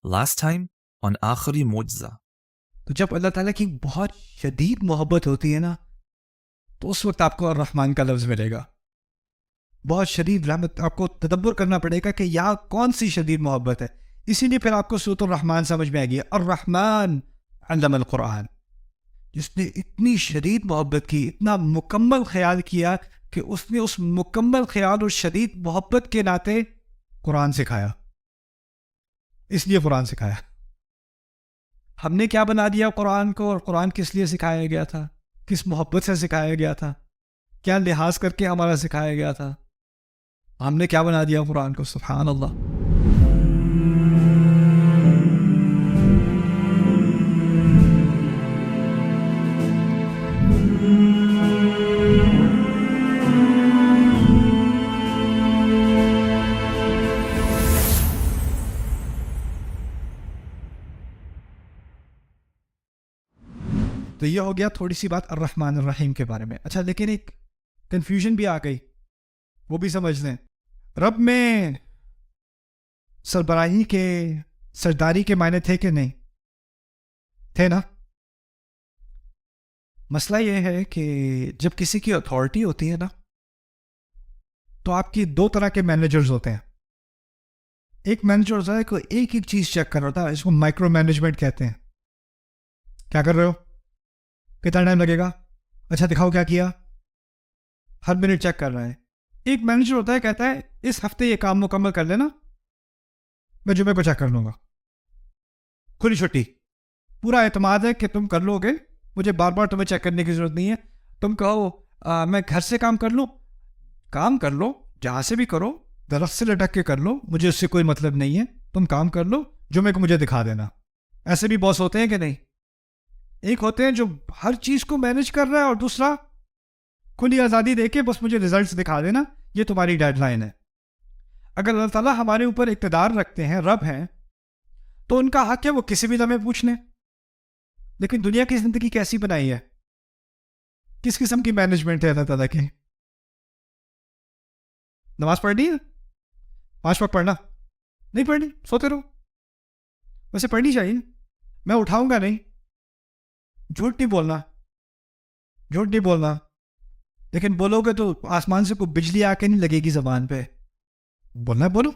Last time on آخری معجزہ. تو جب اللہ تعالیٰ کی بہت شدید محبت ہوتی ہے نا تو اس وقت آپ کو الرحمن کا لفظ ملے گا. بہت شدید رحمت. آپ کو تدبر کرنا پڑے گا کہ یہاں کون سی شدید محبت ہے. اسی لیے پھر آپ کو سورۃ الرحمن سمجھ میں آئے گی. الرحمن علم القرآن, جس نے اتنی شدید محبت کی, اتنا مکمل خیال کیا کہ اس نے اس مکمل خیال اور شدید محبت کے ناطے قرآن سکھایا. اس لیے قرآن سکھایا. ہم نے کیا بنا دیا قرآن کو, اور قرآن کس لیے سکھایا گیا تھا, کس محبت سے سکھایا گیا تھا, کیا لحاظ کر کے ہمارا سکھایا گیا تھا. ہم نے کیا بنا دیا قرآن کو. سبحان اللہ. تو یہ ہو گیا تھوڑی سی بات الرحمن الرحیم کے بارے میں. اچھا, لیکن ایک کنفیوژن بھی آ گئی, وہ بھی سمجھ لیں. رب میں سربراہی کے, سرداری کے معنی تھے کہ نہیں تھے نا. مسئلہ یہ ہے کہ جب کسی کی اتھارٹی ہوتی ہے نا تو آپ کی دو طرح کے مینیجرز ہوتے ہیں. ایک مینیجر ہوتا ہے کہ ایک ایک چیز چیک کر رہا ہوتا ہے, اس کو مائکرو مینجمنٹ کہتے ہیں. کیا کر رہے ہو, کتنا ٹائم لگے گا, اچھا دکھاؤ کیا کیا, ہر منٹ چیک کر رہا ہے. ایک مینیجر ہوتا ہے, کہتا ہے اس ہفتے یہ کام مکمل کر لینا, میں جمعے کو چیک کر لوں گا, کھلی چھٹی. پورا اعتماد ہے کہ تم کر لو گے, مجھے بار بار تمہیں چیک کرنے کی ضرورت نہیں ہے. تم کہو میں گھر سے کام کر لوں, کام کر لو, جہاں سے بھی کرو, درخت سے لٹک کے کر لو, مجھے اس سے کوئی مطلب نہیں ہے. تم کام کر لو, جمعے کو مجھے دکھا دینا. ایسے بھی باس ہوتے ہیں کہ نہیں. ایک ہوتے ہیں جو ہر چیز کو مینج کر رہا ہے, اور دوسرا کھلی آزادی دے کے بس مجھے ریزلٹس دکھا دینا, یہ تمہاری ڈیڈ لائن ہے. اگر اللہ تعالیٰ ہمارے اوپر اقتدار رکھتے ہیں, رب ہیں, تو ان کا حق ہے وہ کسی بھی لمحے پوچھ لیں. لیکن دنیا کی زندگی کیسی بنائی ہے, کس قسم کی مینجمنٹ ہے اللہ تعالیٰ کی. نماز پڑھنی ہے, 5 وقت پڑھنا, نہیں پڑھنی سوتے رہو. ویسے پڑھنی چاہیے, میں اٹھاؤں گا نہیں. جھوٹ نہیں بولنا, جھوٹ نہیں بولنا, لیکن بولو گے تو آسمان سے کوئی بجلی آ کے نہیں لگے گی زبان پہ. بولنا ہے بولو,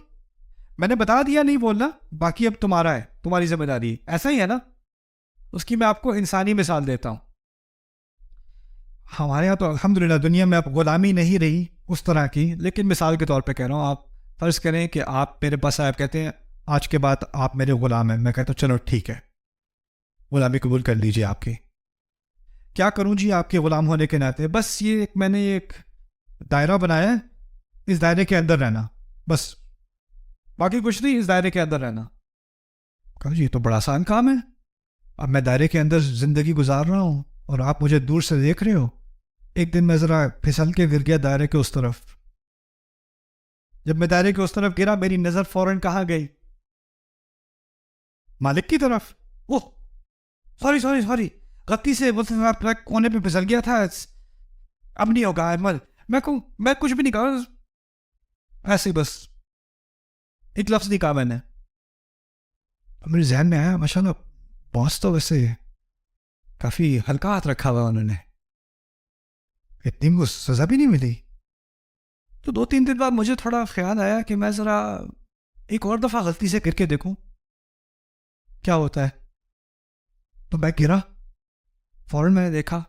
میں نے بتا دیا نہیں بولنا, باقی اب تمہارا ہے, تمہاری ذمہ داری. ایسا ہی ہے نا. اس کی میں آپ کو انسانی مثال دیتا ہوں. ہمارے یہاں تو الحمدللہ دنیا میں اب غلامی نہیں رہی اس طرح کی, لیکن مثال کے طور پہ کہہ رہا ہوں. آپ فرض کریں کہ آپ میرے پاس آپ کہتے ہیں آج کے بعد آپ میرے غلام ہیں. میں کہتا ہوں چلو ٹھیک ہے, غلامی قبول کر لیجیے آپ کی. کیا کروں جی آپ کے غلام ہونے کے ناطے, بس یہ میں نے ایک دائرہ بنایا ہے, اس دائرے کے اندر رہنا بس, باقی کچھ نہیں, اس دائرے کے اندر رہنا. کہا جی یہ تو بڑا آسان کام ہے. اب میں دائرے کے اندر زندگی گزار رہا ہوں اور آپ مجھے دور سے دیکھ رہے ہو. ایک دن میں ذرا پھسل کے گر گیا دائرے کے اس طرف. جب میں دائرے کے اس طرف گرا, میری نظر فوراً کہاں گئی, مالک کی طرف. اوہ سوری سوری سوری, غلطی سے کونے پہ پھسل گیا تھا, اب نہیں ہوگا. میں کچھ بھی نہیں کہا, ایسے بس ایک لفظ نہیں کہا میں نے. میرے ذہن میں آیا ماشاء اللہ باس تو ویسے کافی ہلکا ہاتھ رکھا ہوا انہوں نے, اتنی کو سزا بھی نہیں ملی. تو 2-3 دن بعد مجھے تھوڑا خیال آیا کہ میں ذرا ایک اور دفعہ غلطی سے گر کے دیکھوں کیا ہوتا ہے. تو میں گرا, فوراً میں نے دیکھا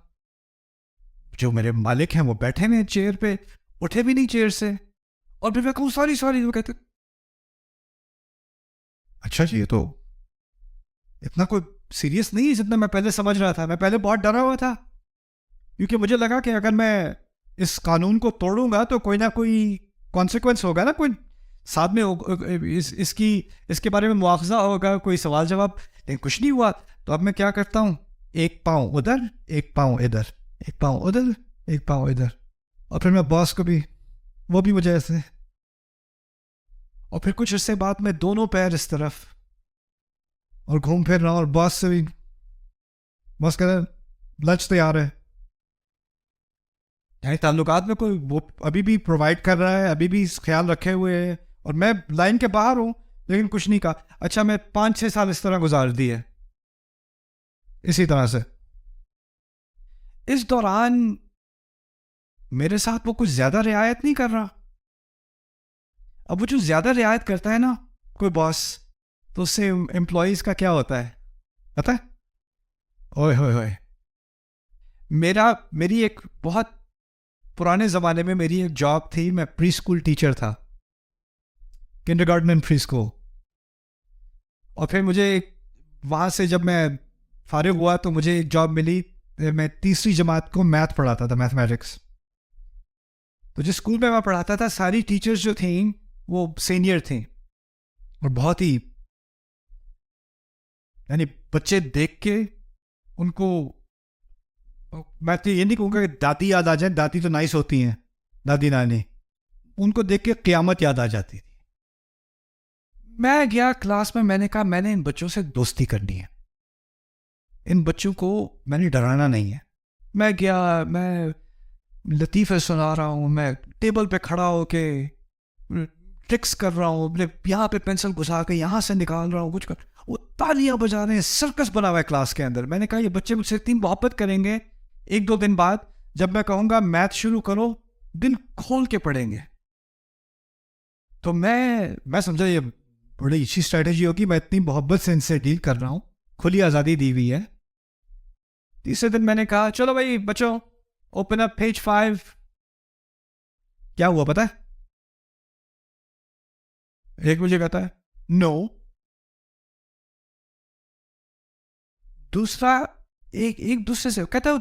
جو میرے مالک ہیں وہ بیٹھے ہوئے چیئر پہ, اٹھے بھی نہیں چیئر سے. اور پھر میں کہوں سوری سوری, وہ کہتے اچھا جی یہ تو اتنا کوئی سیریس نہیں جتنا میں پہلے سمجھ رہا تھا. میں پہلے بہت ڈرا ہوا تھا, کیونکہ مجھے لگا کہ اگر میں اس قانون کو توڑوں گا تو کوئی نہ کوئی کانسیکوینس ہوگا نا, کوئی ساتھ میں اس کے بارے میں مواخذہ ہوگا, کوئی سوال جواب. لیکن کچھ نہیں ہوا. تو اب میں کیا کرتا ہوں, ایک پاؤں ادھر, ایک پاؤں ادھر, ایک پاؤں ادھر, ایک پاؤں ادھر. اور پھر میں باس کو بھی, وہ بھی مجھے ایسے. اور پھر کچھ عرصے بعد میں دونوں پیر اس طرف اور گھوم پھر رہا ہوں, اور باس سے بھی, باس کہہ رہے لنچ تیار ہے. یعنی تعلقات میں کوئی وہ ابھی بھی پرووائڈ کر رہا ہے, ابھی بھی خیال رکھے ہوئے ہے, اور میں لائن کے باہر ہوں لیکن کچھ نہیں کہا. اچھا میں 5-6 سال اس طرح گزار دیے اسی طرح سے. اس دوران میرے ساتھ وہ کچھ زیادہ رعایت نہیں کر رہا. اب وہ جو زیادہ رعایت کرتا ہے نا کوئی باس, تو اس سے امپلائیز کا کیا ہوتا ہے پتہ ہے؟ اوئے ہوئے ہوئے. میری ایک بہت پرانے زمانے میں میری ایک جاب تھی. میں پری اسکول ٹیچر تھا, kindergarten and pre school. اور پھر مجھے وہاں سے جب میں فارغ ہوا تو مجھے ایک جاب ملی. میں تیسری جماعت کو میتھ پڑھاتا تھا, میتھمیٹکس. تو جس اسکول میں میں پڑھاتا تھا ساری ٹیچرز جو تھیں وہ سینئر تھیں, اور بہت ہی یعنی بچے دیکھ کے ان کو, میں تو یہ نہیں کہوں گا کہ دادی یاد آ جائیں, دادی تو نائس ہوتی ہیں, دادی نانی, ان کو دیکھ کے قیامت یاد آ جاتی تھی. میں گیا کلاس میں نے کہا میں نے ان بچوں سے دوستی کرنی ہے, ان بچوں کو میں نے ڈرانا نہیں ہے. میں گیا, میں لطیفے سنا رہا ہوں, میں ٹیبل پہ کھڑا ہو کے ٹرکس کر رہا ہوں, یہاں پہ پینسل گھسا کے یہاں سے نکال رہا ہوں کچھ کر. وہ تالیاں بجا رہے ہیں, سرکس بنا ہوا ہے کلاس کے اندر. میں نے کہا یہ بچے مجھ سے اتنی محبت کریں گے, 1-2 دن بعد جب میں کہوں گا میتھ شروع کرو دل کھول کے پڑھیں گے. تو میں سمجھا یہ بڑی اچھی اسٹریٹجی ہوگی. میں اتنی محبت سے ان سے ڈیل کر رہا ہوں, کھلی آزادی دی ہوئی ہے. تیسرے دن میں نے کہا چلو بھائی بچوں اوپن اپ پیج 5. کیا ہوا پتہ ہے؟ ایک مجھے کہتا ہے نو, دوسرا ایک دوسرے سے کہتا ہے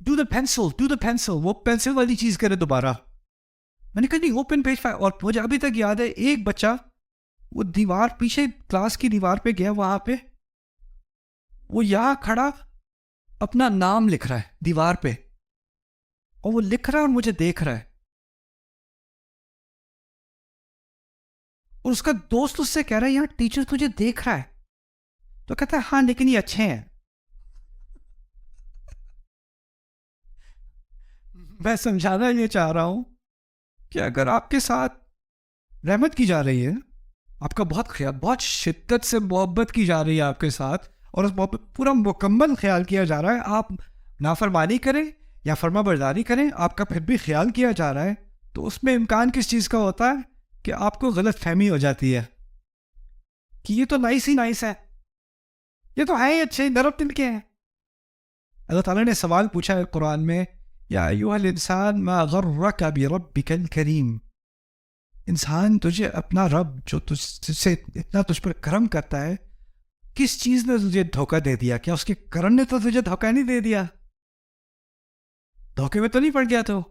ڈو دا پینسل, وہ پینسل والی چیز کرے دوبارہ. میں نے کہا نہیں اوپن پیج 5. اور مجھے ابھی تک یاد ہے ایک بچہ وہ دیوار پیچھے کلاس کی دیوار پہ گیا, وہاں پہ وہ یہاں کھڑا اپنا نام لکھ رہا ہے دیوار پہ, اور وہ لکھ رہا ہے اور مجھے دیکھ رہا ہے. اور اس کا دوست اس سے کہہ رہا ہے یار ٹیچر تجھے دیکھ رہا ہے. تو کہتا ہے ہاں لیکن یہ اچھے ہیں. میں سمجھانا یہ چاہ رہا ہوں کہ اگر آپ کے ساتھ رحمت کی جا رہی ہے, آپ کا بہت خیال, بہت شدت سے محبت کی جا رہی ہے آپ کے ساتھ, اور اس محبت پورا مکمل خیال کیا جا رہا ہے, آپ نافرمانی کریں یا فرما برداری کریں آپ کا پھر بھی خیال کیا جا رہا ہے, تو اس میں امکان کس چیز کا ہوتا ہے کہ آپ کو غلط فہمی ہو جاتی ہے کہ یہ تو نائس ہی نائس ہے, یہ تو ہے ہی اچھے نرم دل کے ہیں. اللہ تعالیٰ نے سوال پوچھا ہے قرآن میں, یا ایھا الانسان ما غرک بربک الکریم. انسان تجھے اپنا رب جو تجھ سے اتنا تجھ پر کرم کرتا ہے, کس چیز نے تجھے دھوکہ دے دیا؟ کیا اس کے کرم نے تو تجھے دھوکہ نہیں دے دیا؟ دھوکے میں تو نہیں پڑ گیا تو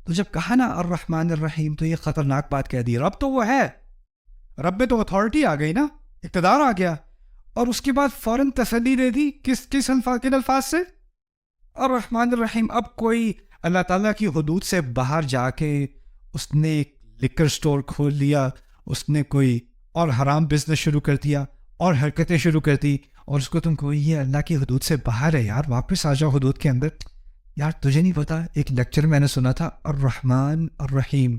جب کہا نا الرحمن الرحیم تو یہ خطرناک بات کہہ دی. رب تو وہ ہے, رب میں تو اتھارٹی آ گئی نا, اقتدار آ گیا, اور اس کے بعد فوراً تسلی دے دی کن الفاظ سے؟ الرحمن الرحیم. اب کوئی اللہ تعالیٰ کی حدود سے باہر جا کے اس نے ایک لکر سٹور کھول لیا, اس نے کوئی اور حرام بزنس شروع کر دیا اور حرکتیں شروع کر دی, اور اس کو تم کو یہ اللہ کی حدود سے باہر ہے یار, واپس آ جاؤ حدود کے اندر. یار تجھے نہیں پتا, ایک لیکچر میں نے سنا تھا الرحمن الرحیم.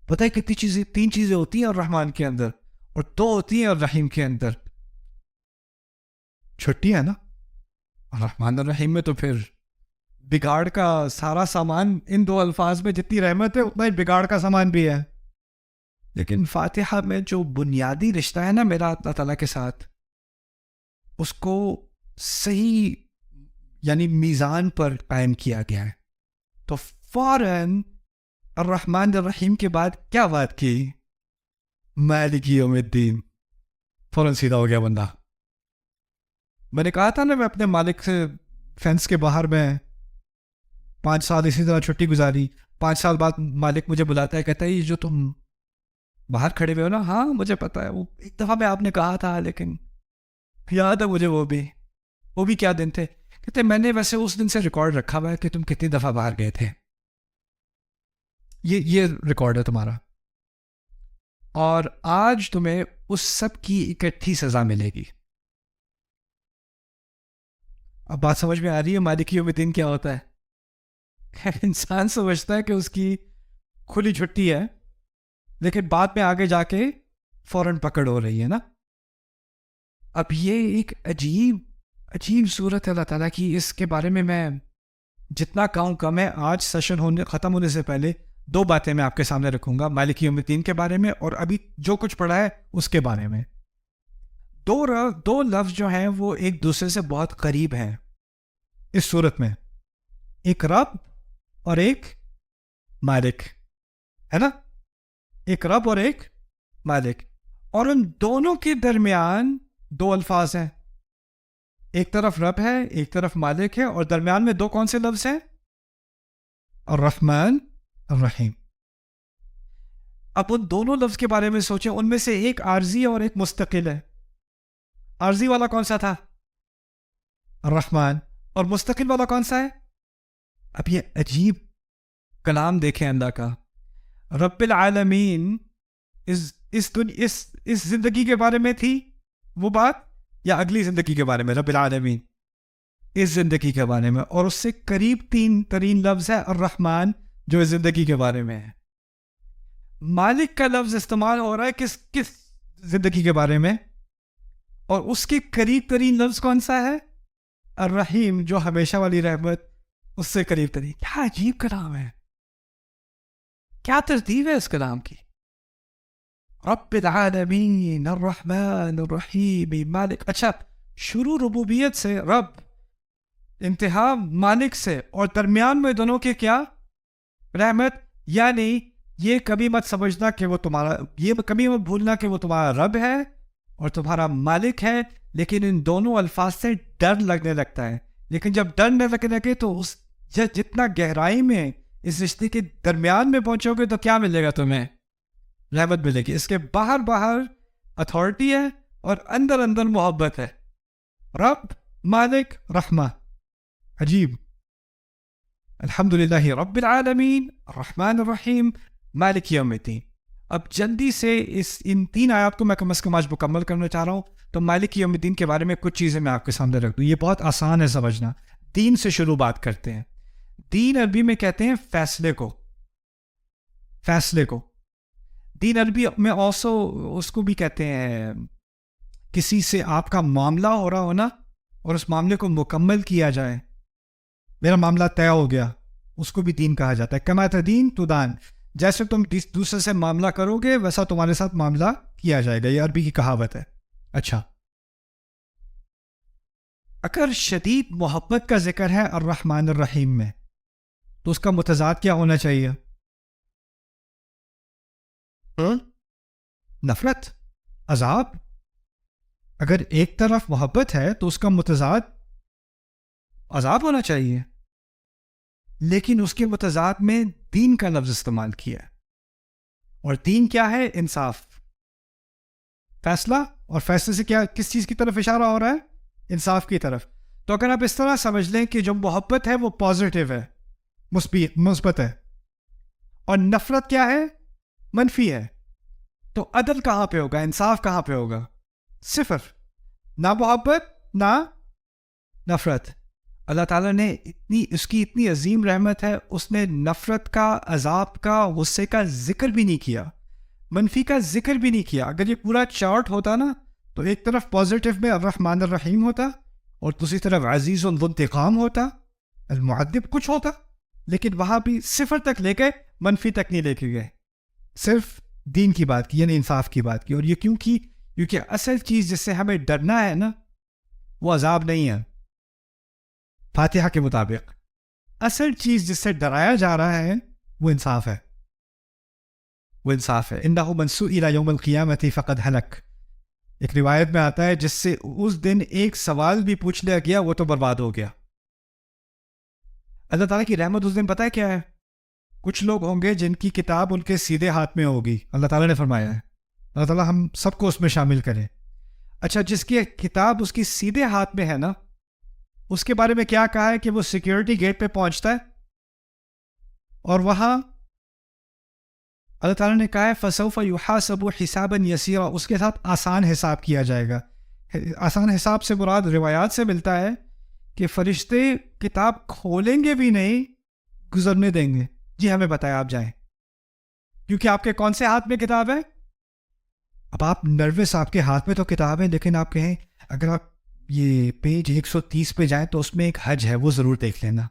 پتہ ہے کتنی چیزیں, 3 چیزیں ہوتی ہیں الرحمن کے اندر اور 2 ہوتی ہیں الرحیم کے اندر. چھٹی ہے نا الرحمن الرحیم میں, تو پھر بگاڑ کا سارا سامان ان 2 الفاظ میں جتنی رحمت ہے اتنا ہی بگاڑ کا سامان بھی ہے. لیکن فاتحہ میں جو بنیادی رشتہ ہے نا میرا اللہ تعالیٰ کے ساتھ, اس کو صحیح یعنی میزان پر قائم کیا گیا ہے. تو فوراً الرحمن الرحیم کے بعد کیا بات کی؟ مالک یوم الدین. فوراً سیدھا ہو گیا بندہ. میں نے کہا تھا نا میں اپنے مالک سے فینس کے باہر میں 5 سال اسی طرح چھٹی گزاری. 5 سال بعد مالک مجھے بلاتا ہے, کہتا ہے یہ جو تم باہر کھڑے ہوئے ہو نا, ہاں مجھے پتا ہے, وہ ایک دفعہ میں آپ نے کہا تھا لیکن یاد ہے مجھے وہ بھی کیا دن تھے. کہتے میں نے ویسے اس دن سے ریکارڈ رکھا ہوا ہے کہ تم کتنی دفعہ باہر گئے تھے, یہ ریکارڈ ہے تمہارا, اور آج تمہیں اس سب کی اکٹھی سزا ملے گی. اب بات سمجھ میں آ رہی ہے مالک یوم الدین کیا ہوتا ہے؟ انسان سمجھتا ہے کہ اس کی کھلی چھٹی ہے, لیکن بعد میں آگے جا کے فوراً پکڑ ہو رہی ہے نا. اب یہ ایک عجیب صورت ہے اللہ تعالیٰ کی. اس کے بارے میں جتنا کہوں کم ہے. آج سیشن ختم ہونے سے پہلے 2 باتیں میں آپ کے سامنے رکھوں گا, مالک یوم الدین کے بارے میں اور ابھی جو کچھ پڑھا ہے اس کے بارے میں. 2 لفظ جو ہیں وہ ایک دوسرے سے بہت قریب ہیں اس صورت میں. ایک رب اور ایک مالک ہے نا, ایک رب اور ایک مالک. اور ان دونوں کے درمیان 2 الفاظ ہیں. ایک طرف رب ہے, ایک طرف مالک ہے, اور درمیان میں 2 کون سے لفظ ہیں؟ الرحمن الرحیم. اب ان دونوں لفظ کے بارے میں سوچیں. ان میں سے ایک عارضی ہے اور ایک مستقل ہے. عارضی والا کون سا تھا؟ الرحمن. اور مستقل والا کون سا ہے؟ اب یہ عجیب کلام دیکھیں اللہ کا. رب العالمین اس زندگی کے بارے میں تھی وہ بات, یا اگلی زندگی کے بارے میں؟ رب العالمین اس زندگی کے بارے میں. اور اس سے قریب 3 ترین لفظ ہے الرحمن جو اس زندگی کے بارے میں ہے. مالک کا لفظ استعمال ہو رہا ہے کس زندگی کے بارے میں, اور اس کے قریب ترین لفظ کون سا ہے؟ الرحیم, جو ہمیشہ والی رحمت, اس سے قریب ترین. کیا عجیب کلام ہے, کیا ترتیب ہے اس کلام کی. رب العالمین الرحمن الرحیم مالک. اچھا, شروع ربوبیت سے رب, انتہا مالک سے, اور درمیان میں دونوں کے کیا؟ رحمت. یعنی یہ کبھی مت سمجھنا کہ وہ تمہارا, یہ کبھی مت بھولنا کہ وہ تمہارا رب ہے اور تمہارا مالک ہے, لیکن ان دونوں الفاظ سے ڈر لگنے لگتا ہے. لیکن جب ڈر نہ لگنے لگے تو اس جتنا گہرائی میں اس رشتے کے درمیان میں پہنچو گے تو کیا ملے گا تمہیں؟ رحمت ملے گی. اس کے باہر اتھارٹی ہے اور اندر محبت ہے. رب, مالک, رحمہ. عجیب. الحمدللہ رب العالمین الرحمن الرحیم مالک یوم الدین. اب جلدی سے ان 3 آیات کو میں کم از کم آج مکمل کرنا چاہ رہا ہوں. تو مالک یوم الدین کے بارے میں کچھ چیزیں میں آپ کے سامنے رکھ دوں. یہ بہت آسان ہے سمجھنا. دین سے شروع بات کرتے ہیں. دین عربی میں کہتے ہیں فیصلے کو. دین عربی میں اس کو بھی کہتے ہیں کسی سے آپ کا معاملہ ہو رہا ہونا اور اس معاملے کو مکمل کیا جائے. میرا معاملہ طے ہو گیا, اس کو بھی دین کہا جاتا ہے. کما تدین تدان, جیسے تم دوسرے سے معاملہ کرو گے ویسا تمہارے ساتھ معاملہ کیا جائے گا. یہ عربی کی کہاوت ہے. اچھا, اگر شدید محبت کا ذکر ہے الرحمن الرحیم میں تو اس کا متضاد کیا ہونا چاہیے؟ نفرت, عذاب. اگر ایک طرف محبت ہے تو اس کا متضاد عذاب ہونا چاہیے. لیکن اس کے متضاد میں دین کا لفظ استعمال کیا ہے. اور دین کیا ہے؟ انصاف, فیصلہ. اور فیصلے سے کیا, کس چیز کی طرف اشارہ ہو رہا ہے؟ انصاف کی طرف. تو اگر آپ اس طرح سمجھ لیں کہ جو محبت ہے وہ پازیٹیو ہے, مثبت ہے, اور نفرت کیا ہے؟ منفی ہے, تو عدل کہاں پہ ہوگا؟ انصاف کہاں پہ ہوگا؟ صفر. نہ محبت نہ نفرت. اللہ تعالیٰ نے اس کی اتنی عظیم رحمت ہے, اس نے نفرت کا, عذاب کا, غصے کا ذکر بھی نہیں کیا, منفی کا ذکر بھی نہیں کیا. اگر یہ پورا چارٹ ہوتا نا تو ایک طرف پازیٹیو میں الرحمن الرحیم ہوتا اور دوسری طرف عزیز ذو انتقام ہوتا, المعذب کچھ ہوتا. لیکن وہاں بھی صفر تک لے گئے, منفی تک نہیں لے کے گئے, صرف دین کی بات کی, یعنی انصاف کی بات کی. اور یہ کیوں کی؟ کیونکہ اصل چیز جس سے ہمیں ڈرنا ہے نا وہ عذاب نہیں ہے. فاتحہ کے مطابق اصل چیز جس سے ڈرایا جا رہا ہے وہ انصاف ہے. انہ من سئل یوم القیامۃ فقد ہلک. ایک روایت میں آتا ہے جس سے اس دن ایک سوال بھی پوچھ لیا گیا وہ تو برباد ہو گیا. اللہ تعالیٰ کی رحمت اس دن پتہ ہے کیا ہے؟ کچھ لوگ ہوں گے جن کی کتاب ان کے سیدھے ہاتھ میں ہوگی. اللہ تعالیٰ نے فرمایا ہے, اللہ تعالیٰ ہم سب کو اس میں شامل کرے. اچھا, جس کی کتاب اس کی سیدھے ہاتھ میں ہے نا, اس کے بارے میں کیا کہا ہے کہ وہ سیکیورٹی گیٹ پہ پہنچتا ہے اور وہاں اللہ تعالیٰ نے کہا ہے فسوف یحاسب حسابا یسیرا, اس کے ساتھ آسان حساب کیا جائے گا. آسان حساب سے مراد روایات سے ملتا ہے کہ فرشتے کتاب کھولیں گے بھی نہیں, گزرنے دیں گے. جی ہمیں بتایا, آپ جائیں. کیونکہ آپ کے کون سے ہاتھ میں کتاب ہے؟ اب آپ نروس، آپ کے ہاتھ میں تو کتاب ہے، لیکن آپ کہیں اگر آپ یہ پیج 130 پہ جائیں تو اس میں ایک حج ہے، وہ ضرور دیکھ لینا.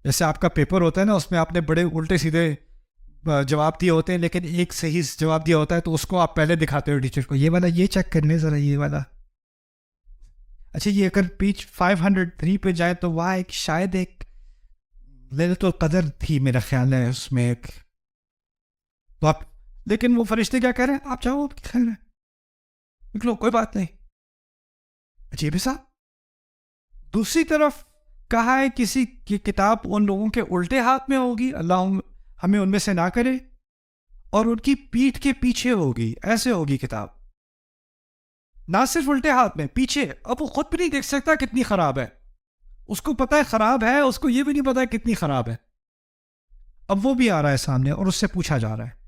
جیسے آپ کا پیپر ہوتا ہے نا، اس میں آپ نے بڑے الٹے سیدھے جواب دیے ہوتے ہیں، لیکن ایک صحیح جواب دیا ہوتا ہے تو اس کو آپ پہلے دکھاتے ہو ٹیچر کو، یہ والا یہ چیک کر لیں ذرا، یہ والا. اچھا یہ اگر پیج 503 پہ جائے تو وہاں ایک شاید ایک ليلۃ القدر تھی میرا خیال ہے اس میں ایک. تو آپ، لیکن وہ فرشتے کیا کہہ رہے ہیں، آپ چاہو خیر ہے نکلو کوئی بات نہیں. عجیب ہے صاحب. دوسری طرف کہا ہے کسی کی کتاب ان لوگوں کے الٹے ہاتھ میں ہوگی، اللہ ہمیں ان میں سے نہ کرے، اور ان کی پیٹھ کے پیچھے ہوگی، ایسے ہوگی کتاب. نہ صرف الٹے ہاتھ میں، پیچھے. اب وہ خود بھی نہیں دیکھ سکتا کتنی خراب ہے، اس کو پتا ہے خراب ہے، اس کو یہ بھی نہیں پتا ہے کتنی خراب ہے. اب وہ بھی آ رہا ہے سامنے اور اس سے پوچھا جا رہا ہے.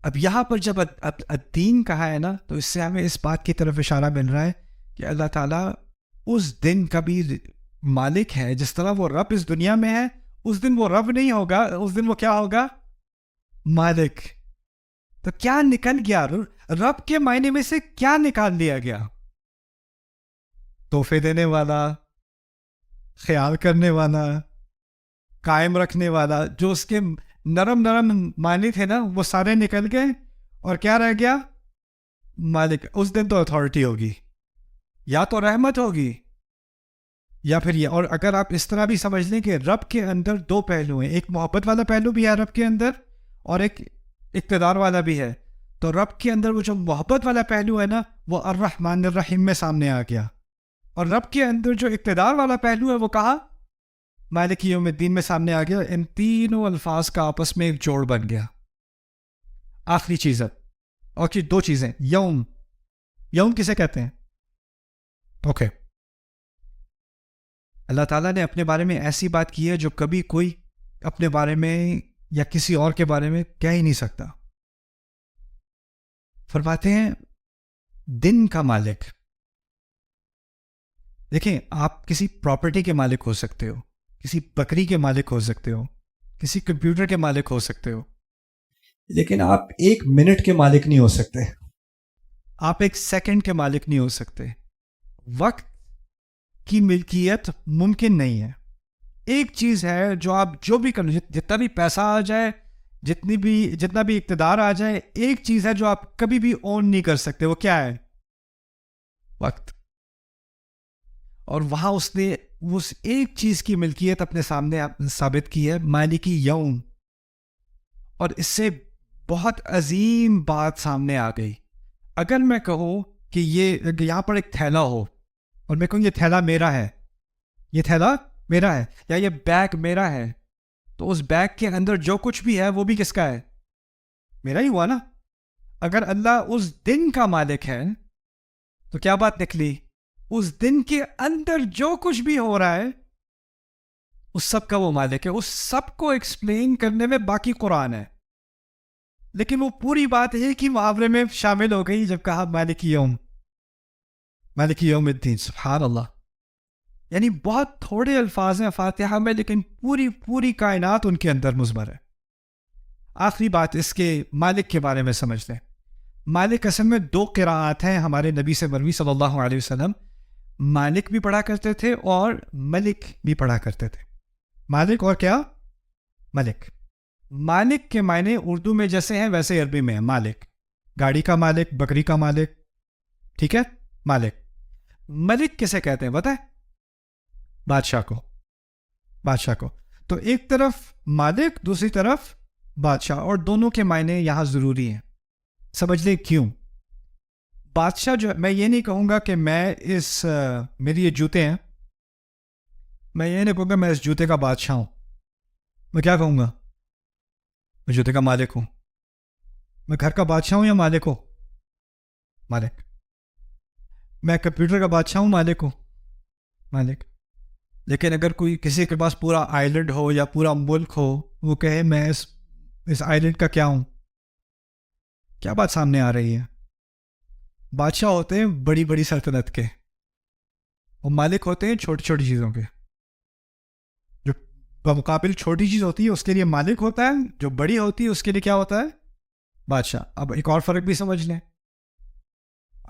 اب یہاں پر جب الدین کہا ہے نا، تو اس سے ہمیں اس بات کی طرف اشارہ مل رہا ہے کہ اللہ تعالیٰ اس دن کا بھی مالک ہے. جس طرح وہ رب اس دنیا میں ہے، اس دن وہ رب نہیں ہوگا، اس دن وہ کیا ہوگا، مالک. تو کیا نکل گیا، رب کے معنی میں سے کیا نکال لیا گیا؟ تحفے دینے والا، خیال کرنے والا، قائم رکھنے والا. جو اس کے نرم نرم معنی تھے نا، وہ سارے نکل گئے، اور کیا رہ گیا، مالک. اس دن تو اتھارٹی ہوگی، یا تو رحمت ہوگی یا پھر یہ. اور اگر آپ اس طرح بھی سمجھ لیں کہ رب کے اندر دو پہلو ہیں، ایک محبت والا پہلو بھی ہے رب کے اندر، اور ایک اقتدار والا بھی ہے. تو رب کے اندر وہ جو محبت والا پہلو ہے نا، وہ الرحمن الرحیم میں سامنے آ گیا. اور رب کے اندر جو اقتدار والا پہلو ہے وہ کہا، مالک یوم الدین میں سامنے آ گیا. ان تینوں الفاظ کا آپس میں ایک جوڑ بن گیا. آخری چیز ہے، اور دو چیزیں. یوم، یوم کسے کہتے ہیں؟ اوکے. اللہ تعالیٰ نے اپنے بارے میں ایسی بات کی ہے جو کبھی کوئی اپنے بارے میں یا کسی اور کے بارے میں کہہ ہی نہیں سکتا. فرماتے ہیں دن کا مالک. دیکھیں، آپ کسی پراپرٹی کے مالک ہو سکتے ہو، کسی بکری کے مالک ہو سکتے ہو، کسی کمپیوٹر کے مالک ہو سکتے ہو، لیکن آپ ایک منٹ کے مالک نہیں ہو سکتے، آپ ایک سیکنڈ کے مالک نہیں ہو سکتے. وقت کی ملکیت ممکن نہیں ہے. ایک چیز ہے جو آپ جو بھی کر، جتنا بھی پیسہ آ جائے، جتنا بھی اقتدار آ جائے، ایک چیز ہے جو آپ کبھی بھی اون نہیں کر سکتے. وہ کیا ہے؟ وقت. اور وہاں اس نے اس ایک چیز کی ملکیت اپنے سامنے ثابت کی ہے، مالکی یوم. اور اس سے بہت عظیم بات سامنے آ گئی. اگر میں کہوں کہ یہاں پر ایک تھیلا ہو، اور میں کہوں یہ تھیلا میرا ہے، یہ تھیلا میرا ہے، یا یہ بیگ میرا ہے، تو اس بیگ کے اندر جو کچھ بھی ہے وہ بھی کس کا ہے؟ میرا ہی ہوا نا. اگر اللہ اس دن کا مالک ہے تو کیا بات نکلی؟ اس دن کے اندر جو کچھ بھی ہو رہا ہے اس سب کا وہ مالک ہے. اس سب کو ایکسپلین کرنے میں باقی قرآن ہے، لیکن وہ پوری بات ایک ہی محاورے میں شامل ہو گئی جب کہا مالک یوم، مالک یوم الدین. سبحان اللہ. یعنی بہت تھوڑے الفاظ ہیں فاتحہ میں، لیکن پوری کائنات ان کے اندر مضمر ہے. آخری بات اس کے مالک کے بارے میں سمجھ لیں. مالک اصل میں دو قراءات ہیں. ہمارے نبی سے مروی صلی اللہ علیہ وسلم مالک بھی پڑھا کرتے تھے اور ملک بھی پڑھا کرتے تھے. مالک اور کیا؟ ملک. مالک کے معنی اردو میں جیسے ہیں ویسے عربی میں ہے. مالک، گاڑی کا مالک، بکری کا مالک، ٹھیک ہے، مالک. ملک کسے کہتے ہیں بتائیں؟ بادشاہ کو. بادشاہ کو. تو ایک طرف مالک، دوسری طرف بادشاہ، اور دونوں کے معنی یہاں ضروری ہیں. سمجھ لیں کیوں. بادشاہ جو، میں یہ نہیں کہوں گا کہ میں میری یہ جوتے ہیں، میں یہ نہیں کہوں گا میں اس جوتے کا بادشاہ ہوں. میں کیا کہوں گا؟ میں جوتے کا مالک ہوں. میں گھر کا بادشاہ ہوں یا مالک ہوں؟ مالک. میں کمپیوٹر کا بادشاہ ہوں، مالک ہوں، مالک. لیکن اگر کوئی کسی کے پاس پورا آئیلینڈ ہو یا پورا ملک ہو، وہ کہے میں اس آئیلینڈ کا کیا ہوں، کیا بات سامنے آ رہی ہے؟ بادشاہ ہوتے ہیں بڑی بڑی سلطنت کے، اور مالک ہوتے ہیں چھوٹی چھوٹی چیزوں کے. جو بمقابل چھوٹی چیز ہوتی ہے اس کے لیے مالک ہوتا ہے، جو بڑی ہوتی ہے اس کے لیے کیا ہوتا ہے؟ بادشاہ. اب ایک اور فرق بھی سمجھ لیں.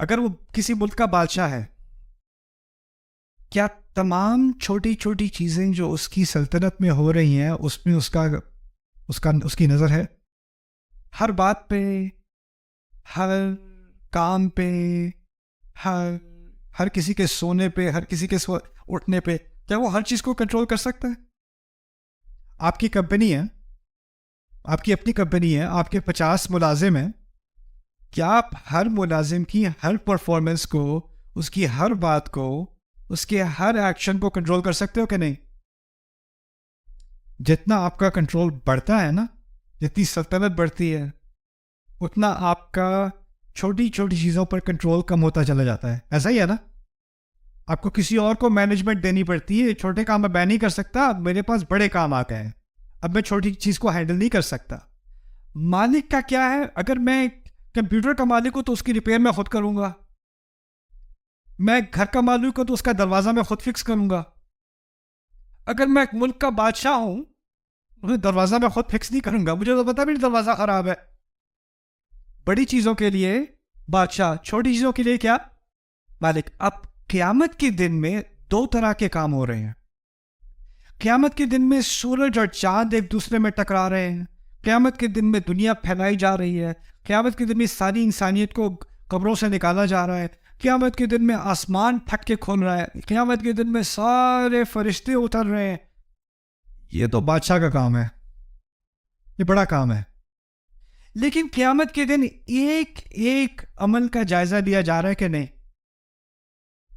اگر وہ کسی ملک کا بادشاہ ہے، کیا تمام چھوٹی چھوٹی چیزیں جو اس کی سلطنت میں ہو رہی ہیں اس میں اس کی نظر ہے؟ ہر بات پہ، ہر کام پہ، ہر کسی کے سونے پہ، ہر کسی کے اٹھنے پہ، کیا وہ ہر چیز کو کنٹرول کر سکتا ہے؟ آپ کی کمپنی ہے، آپ کی اپنی کمپنی ہے، آپ کے 50 ملازم ہیں، کیا آپ ہر ملازم کی ہر پرفارمنس کو، اس کی ہر بات کو، اس کے ہر ایکشن کو کنٹرول کر سکتے ہو کہ نہیں؟ جتنا آپ کا کنٹرول بڑھتا ہے نا، جتنی سلطنت بڑھتی ہے، اتنا آپ کا چھوٹی چھوٹی چیزوں پر کنٹرول کم ہوتا چلا جاتا ہے. ایسا ہی ہے نا؟ آپ کو کسی اور کو مینجمنٹ دینی پڑتی ہے. چھوٹے کام میں نہیں کر سکتا، اب میرے پاس بڑے کام آ گئے ہیں، اب میں چھوٹی چیز کو ہینڈل نہیں کر سکتا. مالک کا کیا ہے؟ اگر میں کمپیوٹر کا مالک ہوں تو اس کی ریپیئر میں خود کروں گا. میں گھر کا مالک ہوں تو اس کا دروازہ میں خود فکس کروں گا. اگر میں ایک ملک کا بادشاہ ہوں، دروازہ میں خود فکس نہیں کروں گا، مجھے تو پتا بھی نہیں دروازہ خراب ہے. بڑی چیزوں کے لیے بادشاہ، چھوٹی چیزوں کے لیے کیا؟ مالک. اب قیامت کے دن میں 2 طرح کے کام ہو رہے ہیں. قیامت کے دن میں سورج اور چاند ایک دوسرے میں ٹکرا رہے ہیں. قیامت کے دن میں دنیا پھیلائی جا رہی ہے. قیامت کے دن میں ساری انسانیت کو قبروں سے نکالا جا رہا ہے. قیامت کے دن میں آسمان پھٹ کے کھول رہا ہے. قیامت کے دن میں سارے فرشتے اتر رہے ہیں. یہ تو بادشاہ کا کام ہے، یہ بڑا کام ہے. لیکن قیامت کے دن ایک ایک عمل کا جائزہ لیا جا رہا ہے کہ نہیں؟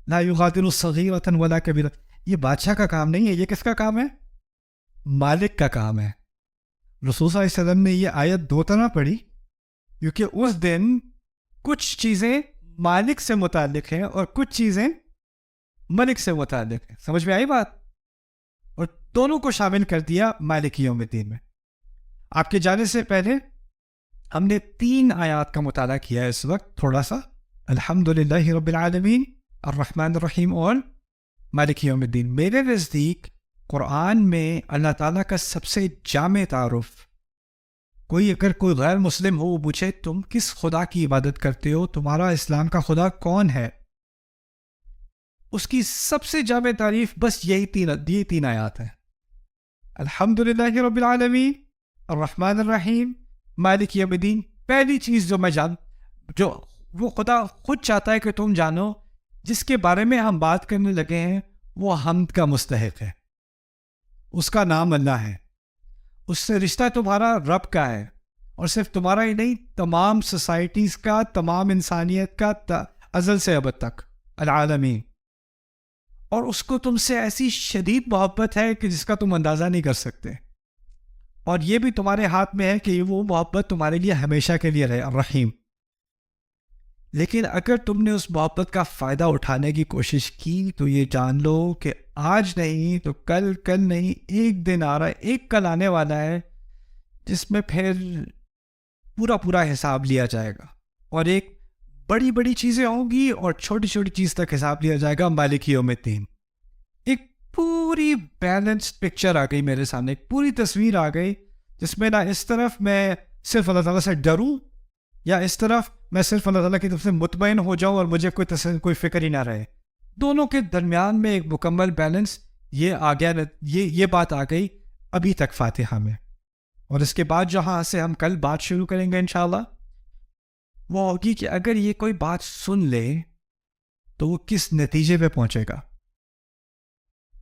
لا یغادر صغیرۃ ولا کبیرۃ. یہ بادشاہ کا کام نہیں ہے، یہ کس کا کام ہے؟ مالک کا کام ہے. رسول صلی اللہ علیہ وسلم نے یہ آیت 2 طرح پڑھی کیونکہ اس دن کچھ چیزیں مالک سے متعلق ہیں اور کچھ چیزیں ملک سے متعلق ہیں. سمجھ میں آئی بات؟ اور دونوں کو شامل کر دیا مالک یوم الدین میں. آپ کے جانے سے پہلے ہم نے 3 آیات کا مطالعہ کیا ہے اس وقت تھوڑا سا. الحمدللہ رب العالمین، الرحمن الرحیم اور مالک یوم الدین. میرے نزدیک قرآن میں اللہ تعالیٰ کا سب سے جامع تعارف، اگر کوئی غیر مسلم ہو پوچھے تم کس خدا کی عبادت کرتے ہو، تمہارا اسلام کا خدا کون ہے، اس کی سب سے جامع تعریف بس یہی 3 آیات ہیں. الحمدللہ رب العالمین، الرحمن الرحیم، مالک یوم الدین. پہلی چیز جو وہ خدا خود چاہتا ہے کہ تم جانو، جس کے بارے میں ہم بات کرنے لگے ہیں، وہ حمد کا مستحق ہے. اس کا نام اللہ ہے. اس سے رشتہ تمہارا رب کا ہے، اور صرف تمہارا ہی نہیں، تمام سوسائٹیز کا، تمام انسانیت کا، ازل سے ابد تک، العالمین. اور اس کو تم سے ایسی شدید محبت ہے کہ جس کا تم اندازہ نہیں کر سکتے. اور یہ بھی تمہارے ہاتھ میں ہے کہ وہ محبت تمہارے لیے ہمیشہ کے لیے رہے، الرحیم. لیکن اگر تم نے اس محبت کا فائدہ اٹھانے کی کوشش کی تو یہ جان لو کہ آج نہیں تو کل نہیں، ایک دن آ رہا ہے، ایک کل آنے والا ہے جس میں پھر پورا حساب لیا جائے گا. اور ایک بڑی چیزیں ہوں گی اور چھوٹی چھوٹی چیز تک حساب لیا جائے گا. مالک یوم الدین. ایک پوری بیلنس پکچر آ گئی میرے سامنے، ایک پوری تصویر آ گئی جس میں نہ اس طرف میں صرف اللہ تعالیٰ سے ڈروں، یا اس طرف میں صرف اللہ تعالیٰ کی طرف سے مطمئن ہو جاؤں اور مجھے کوئی فکر ہی نہ رہے. دونوں کے درمیان میں ایک مکمل بیلنس یہ آ گیا. یہ بات آ گئی ابھی تک فاتحہ میں. اور اس کے بعد جہاں سے ہم کل بات شروع کریں گے انشاءاللہ، وہ ہوگی کہ اگر یہ کوئی بات سن لے تو وہ کس نتیجے پہ پہنچے گا.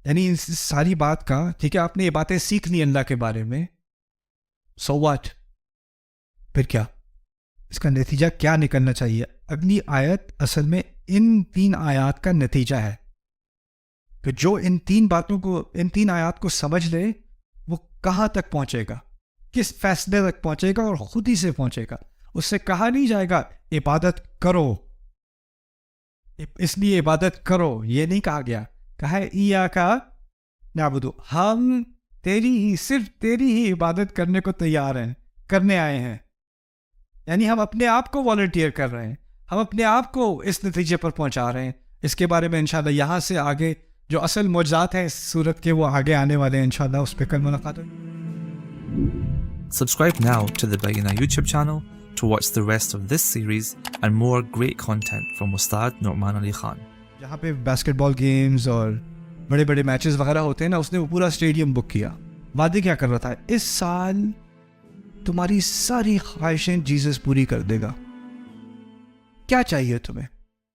یعنی اس ساری بات کا، ٹھیک ہے آپ نے یہ باتیں سیکھ لی اللہ کے بارے میں، سو واٹ، پھر کیا؟ اس کا نتیجہ کیا نکلنا چاہیے؟ اگلی آیت اصل میں ان 3 آیات کا نتیجہ ہے کہ جو ان 3 آیات کو سمجھ لے وہ کہاں تک پہنچے گا، کس فیصلے تک پہنچے گا، اور خود ہی سے پہنچے گا. اس سے کہا نہیں جائے گا عبادت کرو، اس لیے عبادت کرو، یہ نہیں کہا گیا. کہا ہے ایاک نعبد، ہم صرف تیری ہی عبادت کرنے کو تیار ہیں، کرنے آئے ہیں. یعنی ہم اپنے آپ کو والنٹیئر کر رہے ہیں، ہم اپنے آپ کو اس نتیجے پر پہنچا رہے ہیں. اس کے بارے میں انشاءاللہ یہاں سے آگے جو اصل معجزات ہیں اس صورت کے وہ آگے آنے والے ہیں انشاءاللہ. اس پہ کل ملاقات ہوگی. Subscribe now to the Bayyinah YouTube channel to watch the rest of this series and more great content from Ustad Nu'man Ali Khan. جہاں پہ باسکٹ بال گیمز اور بڑے بڑے میچز وغیرہ ہوتے ہیں نا, اس نے وہ پورا اسٹیڈیم بک کیا. وعدے کیا کر رہا تھا, اس سال تمہاری ساری خواہشیں جیزس پوری کر دے گا. کیا چاہیے تمہیں؟